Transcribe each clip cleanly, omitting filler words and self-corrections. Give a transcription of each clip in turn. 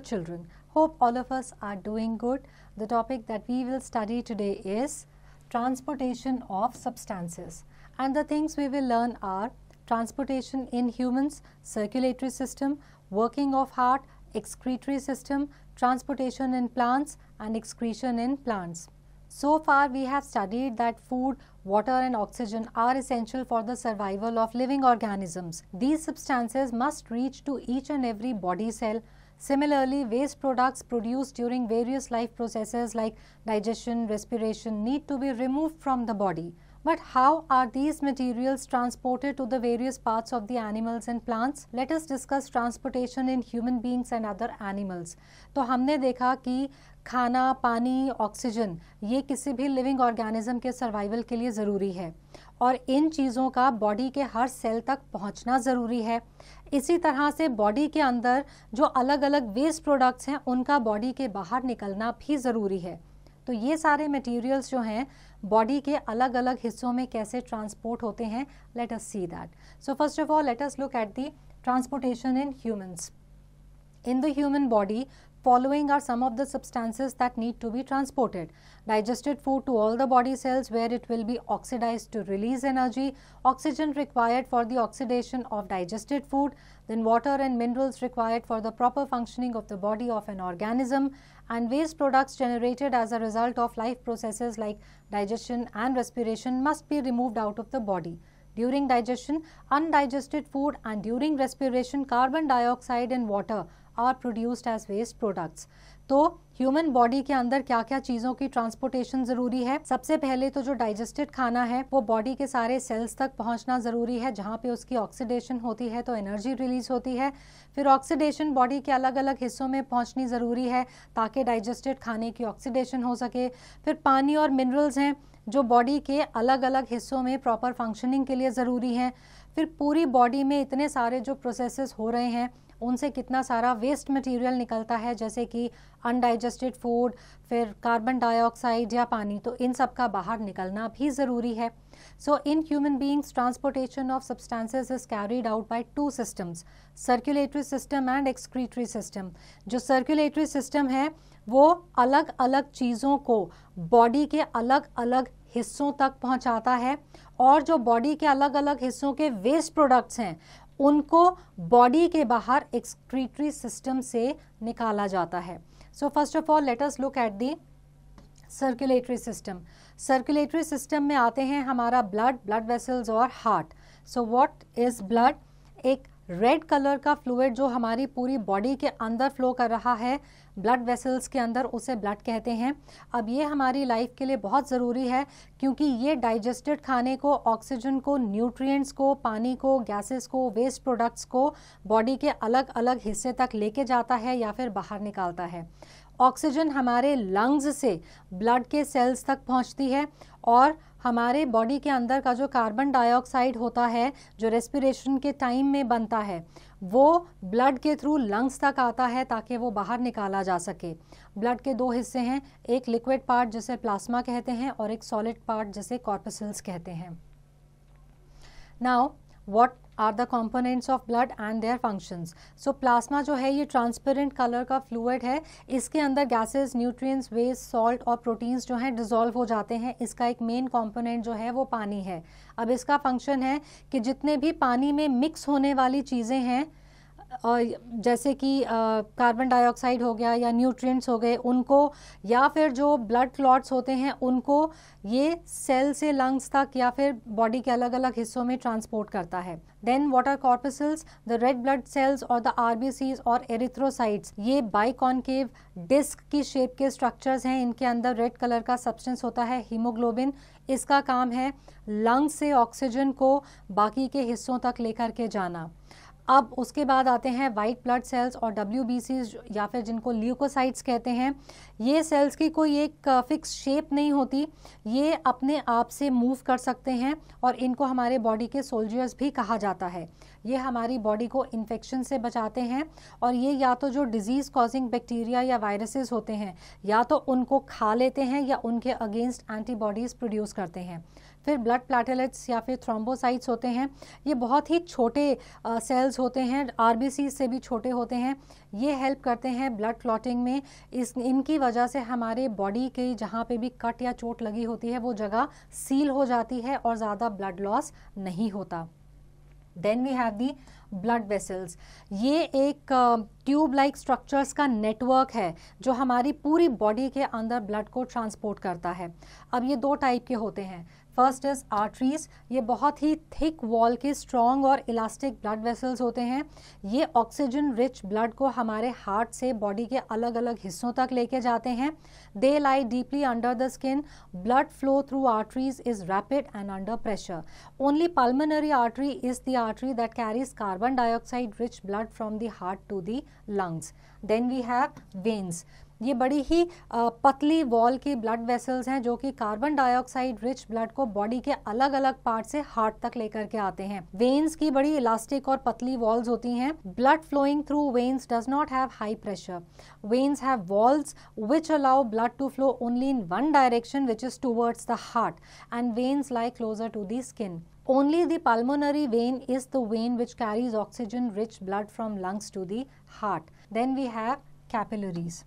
children. Hope all of us are doing good. The topic that we will study today is transportation of substances. And the things we will learn are transportation in humans, circulatory system, working of heart, excretory system, transportation in plants and excretion in plants. So far we have studied that food, water and oxygen are essential for the survival of living organisms. These substances must reach to each and every body cell. Similarly, waste products produced during various life processes like digestion, respiration need to be removed from the body. But how are these materials transported to the various parts of the animals and plants? Let us discuss transportation in human beings and other animals. तो हमने देखा कि खाना, पानी, oxygen ये किसी भी living organism के सर्वाइवल के लिए ज़रूरी है और इन चीज़ों का बॉडी के हर सेल तक पहुंचना ज़रूरी है। इसी तरह से बॉडी के अंदर जो अलग अलग वेस्ट प्रोडक्ट्स हैं उनका बॉडी के बाहर निकलना भी ज़रूरी है। तो ये सारे मटेरियल्स जो हैं बॉडी के अलग अलग हिस्सों में कैसे ट्रांसपोर्ट होते हैं, let us see that. So first of all let us look at the transportation in humans. In the human body, following are some of the substances that need to be transported. Digested food to all the body cells where it will be oxidized to release energy, oxygen required for the oxidation of digested food, then water and minerals required for the proper functioning of the body of an organism, and waste products generated as a result of life processes like digestion and respiration must be removed out of the body. During digestion, undigested food and during respiration, carbon dioxide and water are produced as waste products. तो human body के अंदर क्या क्या चीज़ों की transportation ज़रूरी है? सबसे पहले तो जो डाइजेस्टेड खाना है वो बॉडी के सारे सेल्स तक पहुंचना ज़रूरी है, जहां पे उसकी ऑक्सीडेशन होती है तो एनर्जी रिलीज होती है। फिर ऑक्सीडेशन बॉडी के अलग अलग हिस्सों में पहुंचनी ज़रूरी है ताकि डाइजेस्टेड खाने की ऑक्सीडेशन हो सके। फिर पानी और मिनरल्स हैं जो बॉडी के अलग अलग हिस्सों में प्रॉपर फंक्शनिंग के लिए ज़रूरी हैं। फिर पूरी बॉडी में इतने सारे जो प्रोसेसेस हो रहे हैं उनसे कितना सारा वेस्ट मटेरियल निकलता है, जैसे कि अनडाइजेस्टेड फूड, फिर कार्बन डाइऑक्साइड या पानी, तो इन सब का बाहर निकलना भी ज़रूरी है। So in human beings transportation of substances is carried out by two systems, circulatory system and excretory system. जो सर्कुलेटरी सिस्टम है वो अलग अलग चीज़ों को बॉडी के अलग अलग हिस्सों तक पहुंचाता है और जो बॉडी के अलग अलग हिस्सों के वेस्ट प्रोडक्ट्स हैं उनको बॉडी के बाहर एक्सक्रीटरी सिस्टम से निकाला जाता है। So first of all let us look at the circulatory system. Circulatory system में आते हैं हमारा ब्लड वेसल्स और heart. So what is blood? एक रेड कलर का फ्लूइड जो हमारी पूरी बॉडी के अंदर फ्लो कर रहा है ब्लड वेसल्स के अंदर, उसे ब्लड कहते हैं। अब ये हमारी लाइफ के लिए बहुत ज़रूरी है क्योंकि ये डाइजेस्टेड खाने को, ऑक्सीजन को, न्यूट्रिएंट्स को, पानी को, गैसेस को, वेस्ट प्रोडक्ट्स को बॉडी के अलग अलग हिस्से तक लेके जाता है या फिर बाहर निकालता है। ऑक्सीजन हमारे लंग्स से ब्लड के सेल्स तक पहुंचती है और हमारे बॉडी के अंदर का जो कार्बन डाइऑक्साइड होता है जो रेस्पिरेशन के टाइम में बनता है वो ब्लड के थ्रू लंग्स तक आता है ताकि वो बाहर निकाला जा सके। ब्लड के दो हिस्से हैं, एक लिक्विड पार्ट जिसे प्लाज्मा कहते हैं और एक सॉलिड पार्ट जिसे कॉर्पस्कल्स कहते हैं। Now what are the components of blood and their functions? So plasma जो है ये ट्रांसपेरेंट कलर का फ्लूइड है, इसके अंदर गैसेस, न्यूट्रिएंट्स, वेस्ट, सॉल्ट और प्रोटीन्स जो हैं डिसॉल्व हो जाते हैं। इसका एक मेन कंपोनेंट जो है वो पानी है। अब इसका फंक्शन है कि जितने भी पानी में मिक्स होने वाली चीज़ें हैं जैसे कि कार्बन डाइऑक्साइड हो गया या न्यूट्रिएंट्स हो गए उनको, या फिर जो ब्लड क्लॉट्स होते हैं उनको ये सेल से लंग्स तक या फिर बॉडी के अलग अलग हिस्सों में ट्रांसपोर्ट करता है। Then what are corpuscles? The red blood cells और द आरबीसीज और एरिथ्रोसाइट्स, ये बाइकॉन्केव डिस्क की शेप के स्ट्रक्चर्स हैं। इनके अंदर रेड कलर का सब्सटेंस होता है हीमोग्लोबिन। इसका काम है लंग्स से ऑक्सीजन को बाकी के हिस्सों तक लेकर के जाना। अब उसके बाद आते हैं वाइट ब्लड सेल्स और WBCs या फिर जिनको ल्यूकोसाइट्स कहते हैं। ये सेल्स की कोई एक फिक्स शेप नहीं होती, ये अपने आप से मूव कर सकते हैं और इनको हमारे बॉडी के सोल्जर्स भी कहा जाता है। ये हमारी बॉडी को इन्फेक्शन से बचाते हैं और ये या तो जो डिजीज़ कॉजिंग बैक्टीरिया या वायरसेस होते हैं या तो उनको खा लेते हैं या उनके अगेंस्ट एंटीबॉडीज़ प्रोड्यूस करते हैं। फिर ब्लड प्लेटलेट्स या फिर थ्रोम्बोसाइट्स होते हैं, ये बहुत ही छोटे सेल्स होते हैं, आरबीसी से भी छोटे होते हैं। ये हेल्प करते हैं ब्लड क्लॉटिंग में। इनकी वजह से हमारे बॉडी के जहाँ पे भी कट या चोट लगी होती है वो जगह सील हो जाती है और ज़्यादा ब्लड लॉस नहीं होता। Then we have the blood vessels. ये एक ट्यूब लाइक स्ट्रक्चर्स का नेटवर्क है जो हमारी पूरी बॉडी के अंदर ब्लड को ट्रांसपोर्ट करता है। अब ये दो टाइप के होते हैं। फर्स्ट इज आर्टरीज, ये बहुत ही थिक वॉल के स्ट्रॉन्ग और इलास्टिक ब्लड वेसल्स होते हैं। ये ऑक्सीजन रिच ब्लड को हमारे हार्ट से बॉडी के अलग अलग हिस्सों तक लेके जाते हैं। They lie deeply under the skin. Blood flow through arteries is rapid and under pressure. Only pulmonary artery is the artery that carries carbon dioxide rich blood from the heart to the lungs. Then we have veins. ये बड़ी ही पतली wall की blood vessels हैं जो कि carbon dioxide rich blood को body के अलग अलग पार्ट से हार्ट तक लेकर के आते हैं। वेन्स की बड़ी इलास्टिक और पतली वॉल्स होती हैं। Blood flowing through veins does not have high pressure. Veins have walls which allow blood to flow only in one direction which is towards the heart, and veins lie closer to the skin. Only the pulmonary vein is the vein which carries oxygen rich blood from lungs to the heart. Then we have capillaries.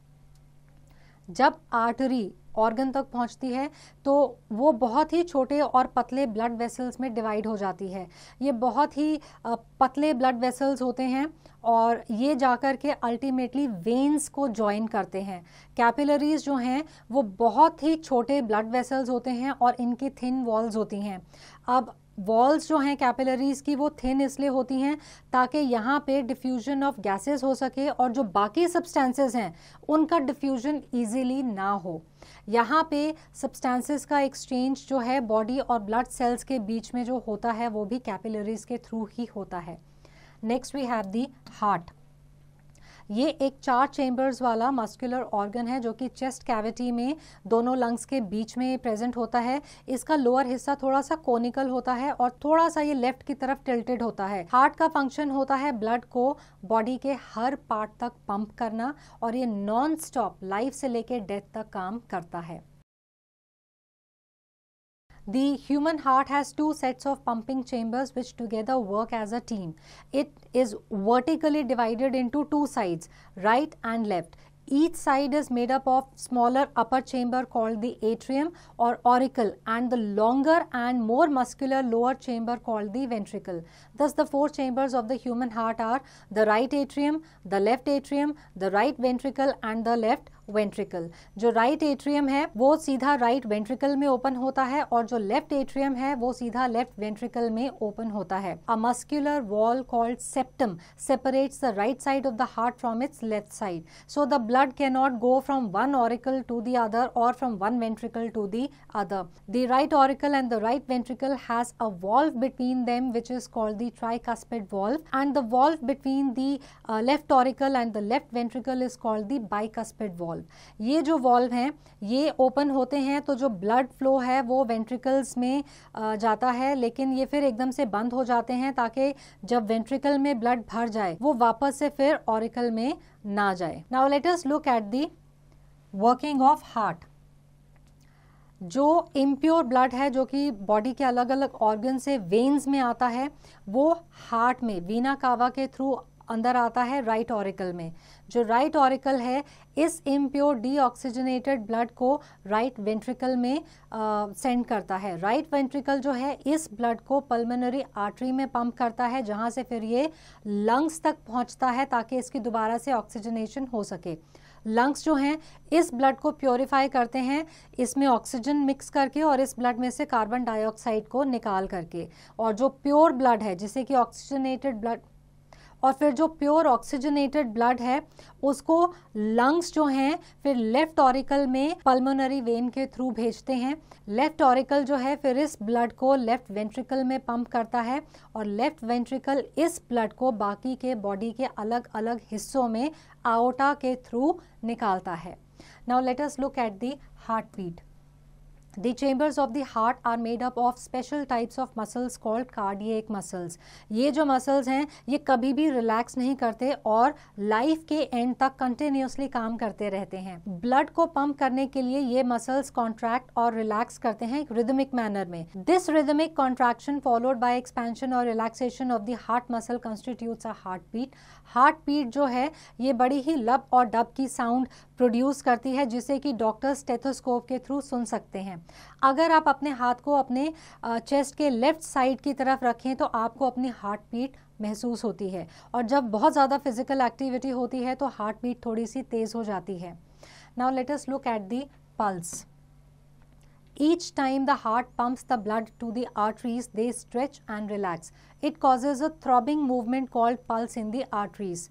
जब artery organ तक पहुंचती है तो वो बहुत ही छोटे और पतले ब्लड वेसल्स में डिवाइड हो जाती है। ये बहुत ही पतले ब्लड वेसल्स होते हैं और ये जाकर के अल्टीमेटली वेन्स को जॉइन करते हैं। कैपिलरीज जो हैं वो बहुत ही छोटे ब्लड वेसल्स होते हैं और इनकी थिन वॉल्स होती हैं। अब वॉल्स जो हैं कैपिलरीज की वो थिन इसलिए होती हैं ताकि यहाँ पे डिफ्यूजन ऑफ गैसेस हो सके और जो बाकी सब्सटेंसेस हैं उनका डिफ्यूजन इजीली ना हो। यहाँ पे सब्सटेंसेस का एक्सचेंज जो है बॉडी और ब्लड सेल्स के बीच में जो होता है वो भी कैपिलरीज के थ्रू ही होता है। Next we have the heart. ये एक 4 चेम्बर्स वाला मस्कुलर ऑर्गन है जो कि चेस्ट कैविटी में दोनों लंग्स के बीच में प्रेजेंट होता है। इसका लोअर हिस्सा थोड़ा सा कोनिकल होता है और थोड़ा सा ये लेफ्ट की तरफ टिल्टेड होता है। हार्ट का फंक्शन होता है ब्लड को बॉडी के हर पार्ट तक पंप करना और ये नॉन स्टॉप लाइफ से लेके डेथ तक काम करता है। The human heart has 2 sets of pumping chambers which together work as a team. It is vertically divided into 2 sides, right and left. Each side is made up of smaller upper chamber called the atrium or auricle and the longer and more muscular lower chamber called the ventricle. Thus the 4 chambers of the human heart are the right atrium, the left atrium, the right ventricle and the left ventricle. जो right atrium है वो सीधा right ventricle में open होता है और जो left atrium है वो सीधा लेफ्ट वेंट्रिकल में ओपन होता है। A muscular wall called septum separates the right side of the heart from its left side. So the blood cannot go from one auricle to the other or from one ventricle to the other. The right auricle and the right ventricle has a valve between them which is called the tricuspid valve, and the valve between the left auricle and the left ventricle is called the bicuspid valve. ये जो valve हैं ये open होते हैं तो जो blood flow है वो वेंट्रिकल्स में जाता है, लेकिन ये फिर एकदम से बंद हो जाते हैं ताकि जब वेंट्रिकल में ब्लड भर जाए वो वापस से फिर ऑरिकल में ना जाए। Now let us look at the working of heart. जो इम्प्योर ब्लड है जो कि बॉडी के अलग अलग ऑर्गन से वेन्स में आता है वो हार्ट में वीना कावा के थ्रू अंदर आता है राइट ऑरिकल में। जो राइट ऑरिकल है इस इम्प्योर डीऑक्सीजनेटेड ब्लड को राइट वेंट्रिकल में सेंड करता है। राइट वेंट्रिकल जो है इस ब्लड को पल्मोनरी आर्टरी में पंप करता है जहां से फिर ये लंग्स तक पहुंचता है ताकि इसकी दोबारा से ऑक्सीजनेशन हो सके। लंग्स जो हैं इस ब्लड को प्योरीफाई करते हैं इसमें ऑक्सीजन मिक्स करके और इस ब्लड में से कार्बन डाइऑक्साइड को निकाल करके, और जो प्योर ब्लड है जिसे कि ऑक्सीजनेटेड ब्लड और फिर जो प्योर ऑक्सीजनेटेड ब्लड है उसको लंग्स जो हैं फिर लेफ्ट ऑरिकल में पल्मोनरी वेन के थ्रू भेजते हैं। लेफ्ट ऑरिकल जो है फिर इस ब्लड को लेफ्ट वेंट्रिकल में पंप करता है और लेफ्ट वेंट्रिकल इस ब्लड को बाकी के बॉडी के अलग अलग हिस्सों में आओटा के थ्रू निकालता है। Now let us look at the heart beat. The chambers of the heart are made up of special types of muscles called cardiac muscles. ये जो muscles हैं ये कभी भी relax नहीं करते और life के end तक continuously काम करते रहते हैं. Blood को pump करने के लिए ये muscles contract और relax करते हैं rhythmic manner में. This rhythmic contraction followed by expansion or relaxation of the heart muscle constitutes a heartbeat. Heartbeat जो है ये बड़ी ही लब और डब की साउंड प्रोड्यूस करती है जिसे कि डॉक्टर स्टेथोस्कोप के थ्रू सुन सकते हैं. अगर आप अपने हाथ को अपने चेस्ट के लेफ्ट साइड की तरफ रखें तो आपको अपनी हार्ट बीट महसूस होती है और जब बहुत ज़्यादा फिजिकल एक्टिविटी होती है तो हार्ट बीट थोड़ी सी तेज़ हो जाती है. Now let us look at the pulse. Each time the heart pumps the blood to the arteries, they stretch and relax. It causes a throbbing movement called pulse in the arteries.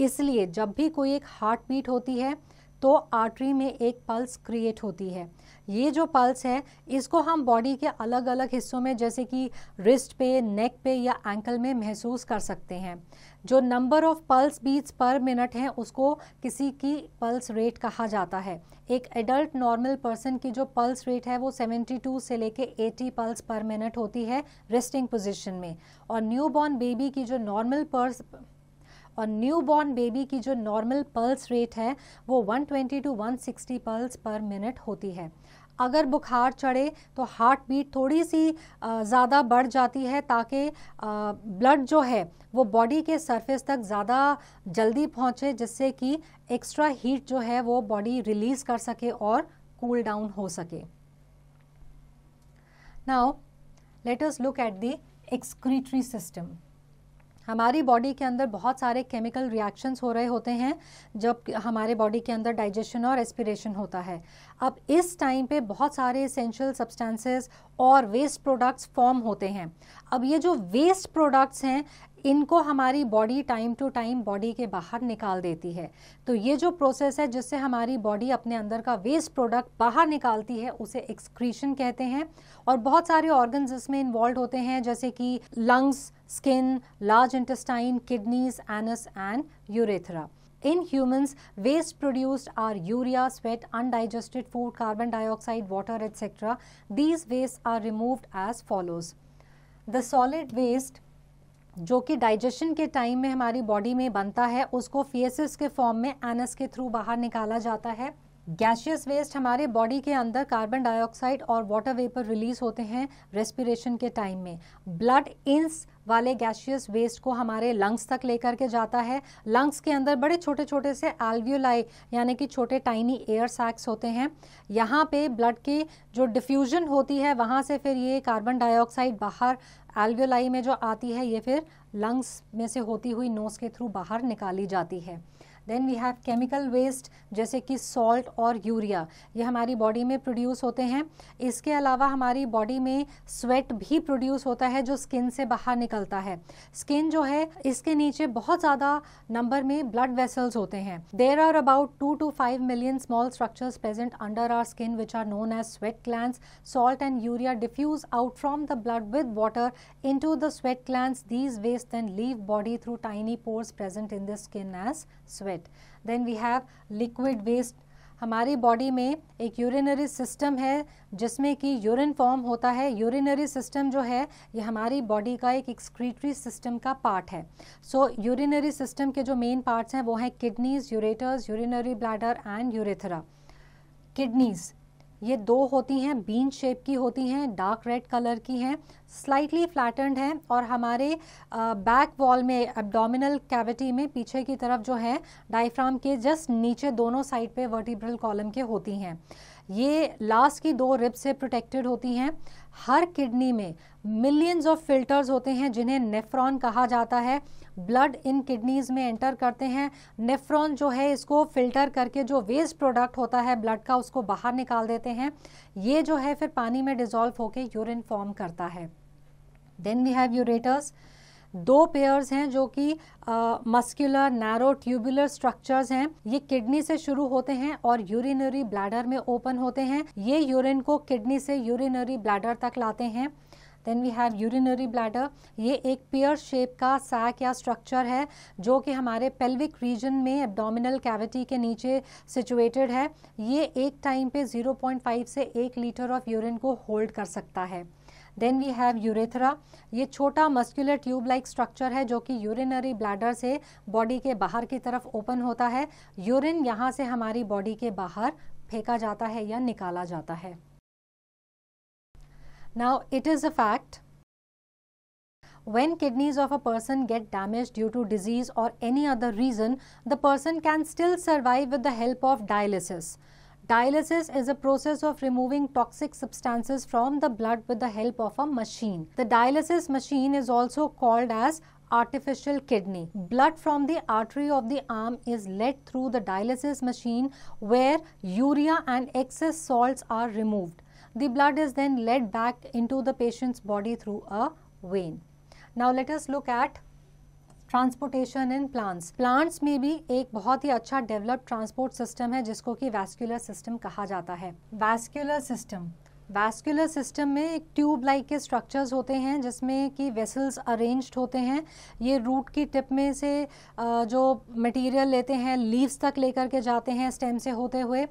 इसलिए जब भी कोई एक heart beat होती है तो artery में एक पल्स क्रिएट होती है. ये जो पल्स है इसको हम बॉडी के अलग अलग हिस्सों में जैसे कि रिस्ट पे, नेक पे या एंकल में महसूस कर सकते हैं. जो number of pulse beats per minute है उसको किसी की पल्स रेट कहा जाता है. एक एडल्ट नॉर्मल पर्सन की जो पल्स रेट है वो 72 से लेके 80 पल्स पर मिनट होती है रेस्टिंग पोजीशन में. और न्यूबॉर्न बेबी की जो नॉर्मल पल्स रेट है वो 120 टू 160 पल्स पर मिनट होती है. अगर बुखार चढ़े तो हार्ट बीट थोड़ी सी ज़्यादा बढ़ जाती है ताकि ब्लड जो है वो बॉडी के सरफेस तक ज़्यादा जल्दी पहुँचे जिससे कि एक्स्ट्रा हीट जो है वो बॉडी रिलीज़ कर सके और कूल डाउन हो सके. Now let us look at the excretory system. हमारी बॉडी के अंदर बहुत सारे केमिकल रिएक्शंस हो रहे होते हैं जब हमारे बॉडी के अंदर डाइजेशन और एस्पिरेशन होता है. अब इस टाइम पे बहुत सारे एसेंशियल सब्सटेंसेस और वेस्ट प्रोडक्ट्स फॉर्म होते हैं. अब ये जो वेस्ट प्रोडक्ट्स हैं इनको हमारी body time to time body के बाहर निकाल देती है. तो ये जो प्रोसेस है जिससे हमारी बॉडी अपने अंदर का वेस्ट प्रोडक्ट बाहर निकालती है उसे एक्सक्रीशन कहते हैं. और बहुत सारे ऑर्गन्स इसमें इन्वॉल्व होते हैं जैसे कि lungs, skin, large intestine, kidneys, anus and urethra. In humans, waste produced are urea, sweat, undigested food, carbon dioxide, water, etc. These wastes are removed as follows. The solid waste जो कि digestion के time में हमारी body में बनता है उसको faces के फॉर्म में एनस के थ्रू बाहर निकाला जाता है. गैशियस वेस्ट हमारे बॉडी के अंदर कार्बन डाइऑक्साइड और वाटर वेपर रिलीज होते हैं रेस्पिरेशन के टाइम में. ब्लड इंस वाले गैशियस वेस्ट को हमारे लंग्स तक लेकर के जाता है. लंग्स के अंदर बड़े छोटे छोटे से एल्वियोलाई यानी कि छोटे टाइनी एयर सैक्स होते हैं. यहाँ पे ब्लड की जो डिफ्यूजन होती है वहाँ से फिर ये कार्बन डाइऑक्साइड बाहर एल्वियोलाई में जो आती है ये फिर लंग्स में से होती हुई नोज के थ्रू बाहर निकाली जाती है. Then we have chemical waste जैसे कि सॉल्ट और यूरिया, ये हमारी बॉडी में प्रोड्यूस होते हैं. इसके अलावा हमारी बॉडी में स्वेट भी प्रोड्यूस होता है जो स्किन से बाहर निकलता है. स्किन जो है इसके नीचे बहुत ज़्यादा नंबर में ब्लड वेसल्स होते हैं. There are about 2 to 5 million small structures present under our skin which are known as sweat glands. Salt and urea diffuse out from the blood with water into the sweat glands. These wastes then leave body through tiny pores present in the skin as sweat. Then we have liquid waste. हमारी body में एक urinary system है जिसमें कि urine form होता है. Urinary system जो है ये हमारी बॉडी का एक एक्सक्रीटरी सिस्टम का पार्ट है. सो यूरिनरी सिस्टम के जो मेन पार्ट्स हैं वो हैं kidneys, ureters, urinary bladder and urethra. Kidneys ये दो होती हैं, बीन शेप की होती हैं, डार्क रेड कलर की हैं, स्लाइटली फ्लैटेंड हैं और हमारे बैक वॉल में एब्डोमिनल कैविटी में पीछे की तरफ जो है डायफ्राम के जस्ट नीचे दोनों साइड पे वर्टिब्रल कॉलम के होती हैं. ये लास्ट की 2 रिब से प्रोटेक्टेड होती हैं. हर किडनी में मिलियंस ऑफ फिल्टर्स होते हैं जिन्हें नेफ्रॉन कहा जाता है. ब्लड इन किडनीज में एंटर करते हैं. नेफ्रॉन जो है इसको फिल्टर करके जो वेस्ट प्रोडक्ट होता है ब्लड का उसको बाहर निकाल देते हैं. ये जो है फिर पानी में डिसॉल्व होके यूरिन फॉर्म करता है. Then we have ureters. 2 pairs हैं जो कि मस्कुलर नैरो ट्यूबुलर स्ट्रक्चर्स हैं. ये किडनी से शुरू होते हैं और यूरिनरी ब्लैडर में ओपन होते हैं. ये यूरिन को किडनी से यूरिनरी ब्लैडर तक लाते हैं. Then we have urinary bladder, ये एक पेयर शेप का सैक या स्ट्रक्चर है जो कि हमारे पेल्विक रीजन में एब्डोमिनल कैविटी के नीचे सिचुएटेड है। ये एक टाइम पे 0.5 से 1 लीटर ऑफ यूरिन को होल्ड कर सकता है। देन वी हैव यूरेथ्रा, ये छोटा मस्कुलर ट्यूब लाइक स्ट्रक्चर है जो कि यूरिनरी ब्लैडर से बॉडी के बाहर की तरफ ओपन होता है। यूरिन यहाँ से हमारी बॉडी के बाहर फेंका जाता है या निकाला जाता है। Now it is a fact, when kidneys of a person get damaged due to disease or any other reason, the person can still survive with the help of dialysis. Dialysis is a process of removing toxic substances from the blood with the help of a machine. The dialysis machine is also called as artificial kidney. Blood from the artery of the arm is led through the dialysis machine where urea and excess salts are removed. The blood is then led back into the patient's body through a vein. Now let us look at transportation in plants. Plants में भी एक बहुत ही अच्छा developed transport system है जिसको कि vascular system कहा जाता है। वैस्कुलर सिस्टम में एक ट्यूब लाइक के स्ट्रक्चर्स होते हैं जिसमें कि वेसल्स अरेंज्ड होते हैं। ये रूट की टिप में से जो मटेरियल लेते हैं लीव्स तक लेकर के जाते हैं स्टेम से होते हुए।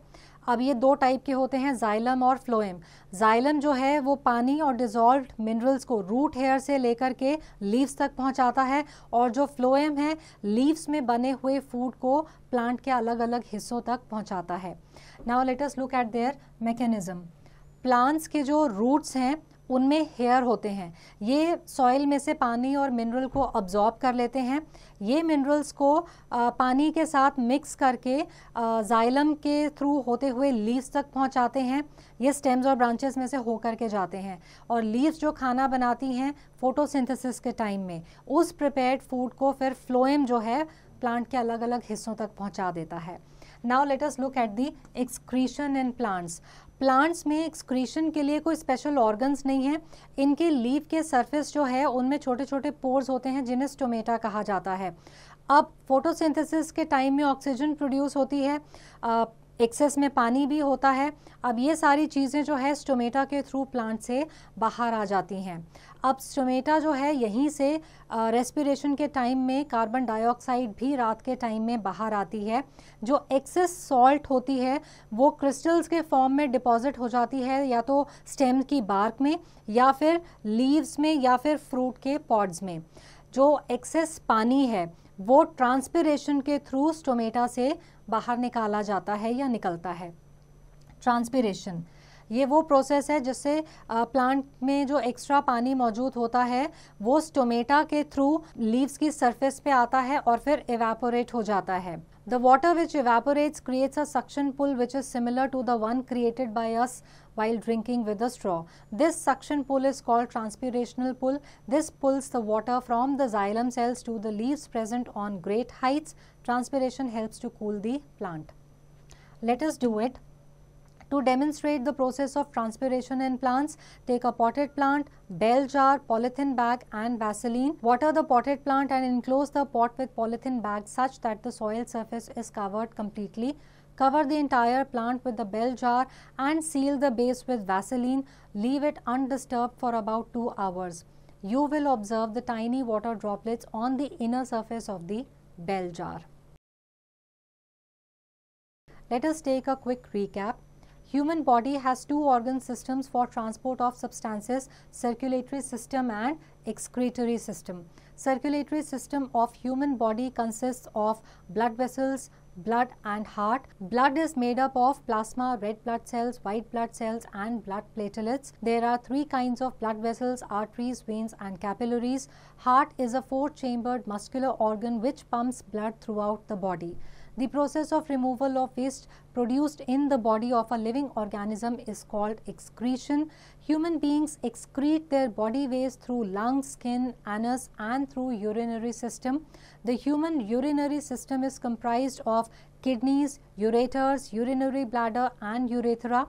अब ये दो टाइप के होते हैं, जाइलम और फ्लोएम। जाइलम जो है वो पानी और डिजॉल्व्ड मिनरल्स को रूट हेयर से लेकर के लीव्स तक पहुंचाता है, और जो फ्लोएम है लीव्स में बने हुए फूड को प्लांट के अलग अलग हिस्सों तक पहुंचाता है। Now let us look eight there mechanism. Plants के जो रूट्स हैं उनमें हेयर होते हैं, ये सॉइल में से पानी और मिनरल को अब्जॉर्ब कर लेते हैं। ये मिनरल्स को पानी के साथ मिक्स करके जाइलम के थ्रू होते हुए लीव्स तक पहुंचाते हैं। ये स्टेम्स और ब्रांचेस में से होकर के जाते हैं, और लीव्स जो खाना बनाती हैं फोटोसिंथेसिस के टाइम में, उस प्रिपेयर्ड फूड को फिर फ्लोएम जो है प्लांट के अलग अलग हिस्सों तक पहुंचा देता है। Now let us look at the excretion in plants. Plants में एक्सक्रीशन के लिए कोई स्पेशल ऑर्गन्स नहीं है। इनके लीफ के सरफेस जो है उनमें छोटे छोटे पोर्स होते हैं जिन्हें स्टोमेटा कहा जाता है। अब फोटोसिंथेसिस के टाइम में ऑक्सीजन प्रोड्यूस होती है, एक्सेस में पानी भी होता है। अब ये सारी चीज़ें जो है स्टोमेटा के थ्रू प्लांट से बाहर आ जाती हैं। अब स्टोमेटा जो है यहीं से रेस्पिरेशन के टाइम में कार्बन डाइऑक्साइड भी रात के टाइम में बाहर आती है। जो एक्सेस सॉल्ट होती है वो क्रिस्टल्स के फॉर्म में डिपॉजिट हो जाती है, या तो स्टेम की बार्क में, या फिर लीव्स में, या फिर फ्रूट के पॉड्स में। जो एक्सेस पानी है वो ट्रांसपिरेशन के थ्रू स्टोमेटा से बाहर निकाला जाता है या निकलता है। ट्रांसपिरेशन ये वो प्रोसेस है जिससे प्लांट में जो एक्स्ट्रा पानी मौजूद होता है वो स्टोमेटा के थ्रू लीव्स की सरफेस पे आता है और फिर एवेपोरेट हो जाता है। The water which evaporates creates a suction pull which is similar to the one created by us while drinking with a straw. This suction pull is called transpirational pull. This pulls the water from the xylem cells to the leaves present on great heights. Transpiration helps to cool the plant. Let us do it. To demonstrate the process of transpiration in plants, take a potted plant, bell jar, polythene bag and Vaseline. Water the potted plant and enclose the pot with polythene bag such that the soil surface is covered completely. Cover the entire plant with the bell jar and seal the base with Vaseline. Leave it undisturbed for about 2 hours. You will observe the tiny water droplets on the inner surface of the bell jar. Let us take a quick recap. Human body has 2 organ systems for transport of substances: circulatory system and excretory system. Circulatory system of human body consists of blood vessels, blood and heart. Blood is made up of plasma, red blood cells, white blood cells and blood platelets. There are 3 kinds of blood vessels: arteries, veins and capillaries. Heart is a 4-chambered muscular organ which pumps blood throughout the body. The process of removal of waste produced in the body of a living organism is called excretion. Human beings excrete their body waste through lungs, skin, anus and through urinary system. The human urinary system is comprised of kidneys, ureters, urinary bladder and urethra.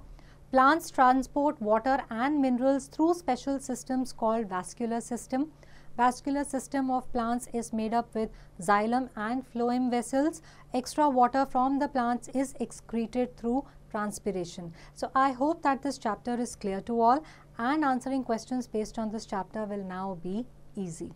Plants transport water and minerals through special systems called vascular system. Vascular system of plants is made up with xylem and phloem vessels. Extra water from the plants is excreted through transpiration. So I hope that this chapter is clear to all, and answering questions based on this chapter will now be easy.